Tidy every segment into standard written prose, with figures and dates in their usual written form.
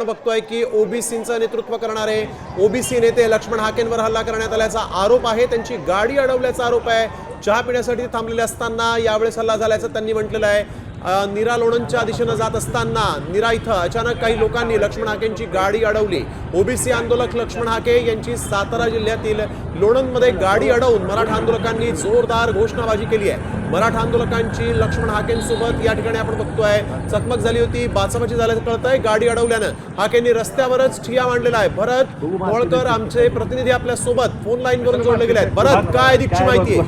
बघतोय की ओबीसींचं नेतृत्व करणारे ओबीसी नेते लक्ष्मण हाकेंवर हल्ला करण्यात आल्याचा आरोप आहे। त्यांची गाडी अडवल्याचा आरोप आहे। चहा पिण्यासाठी थांबलेले असताना यावेळेस हल्ला झाल्याचं त्यांनी म्हटलेलं आहे। नीरा लोणंदच्या दिशेने जात असताना नीरा इथं अचानक काही लोकांनी लक्ष्मण हाकेंची गाडी अडवली। ओबीसी आंदोलक लक्ष्मण हाके यांची सातारा जिल्ह्यातील लोणंदमध्ये गाडी अडवून मराठा आंदोलकांनी जोरदार घोषणाबाजी केली आहे। मराठा आंदोलकांची लक्ष्मण हाकेंसोबत या ठिकाणी आपण बघतोय चकमक झाली होती, बाचाबाची झाल्याचं कळतंय। गाडी अडवल्यानं हाकेंनी रस्त्यावरच ठिय्या मांडलेला आहे। भरत मोळकर आमचे प्रतिनिधी आपल्या सोबत फोन लाईन वरून जोडले गेले आहेत। भरत, काय अधिकची माहिती आहे?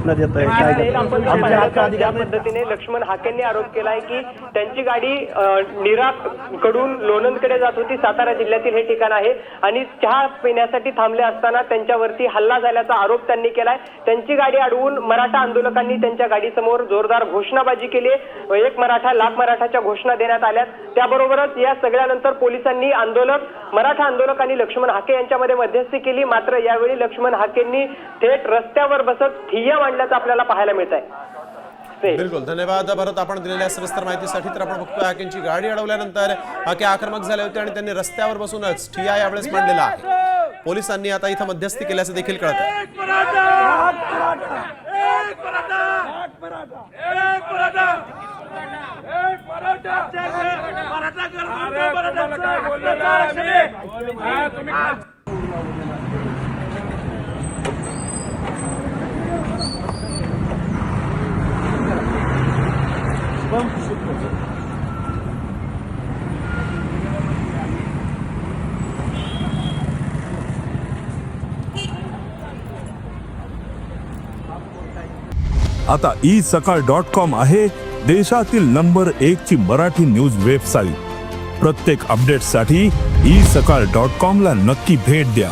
ज्या पद्धतीने लक्ष्मण हाकेंनी आरोप केला आहे की त्यांची गाडी नीरा कडून लोणंदकडे जात होती। सातारा जिल्ह्यातील हे ठिकाण आहे आणि चहा पिण्यासाठी थांबले असताना त्यांच्यावरती हल्ला झाल्याचा आरोप त्यांनी केलाय। त्यांची गाडी अडवून मराठा आंदोलकांनी त्यांच्या गाडीसमोर जोरदार घोषणाबाजी केली। एक मराठा लाख मराठाच्या घोषणा देण्यात आल्या। त्याबरोबरच या सगळ्यानंतर पोलिसांनी मराठा आंदोलक आणि लक्ष्मण हाके यांच्यामध्ये मध्यस्थी केली। मात्र यावेळी लक्ष्मण हाकेंनी थेट रस्त्यावर बसत ठिय्या मांडल्याचं आपल्याला पाहायला मिळत आहे। बिलकुल, धन्यवाद भरत आपण दिलेल्या सविस्तर माहितीसाठी। तर आपण बघतोय हाकेंची गाडी अडवल्यानंतर हाके आक्रमक झाले होते आणि त्यांनी रस्त्यावर बसूनच ठिय्या यावेळेस मांडलेला आहे। पोलिसांनी आता इथं मध्यस्थी केल्याचं देखील कळत आहे। आता isakal.com आहे देशातील नंबर 1 ची मराठी न्यूज वेबसाईट। प्रत्येक अपडेटसाठी isakal.com ला नक्की भेट द्या।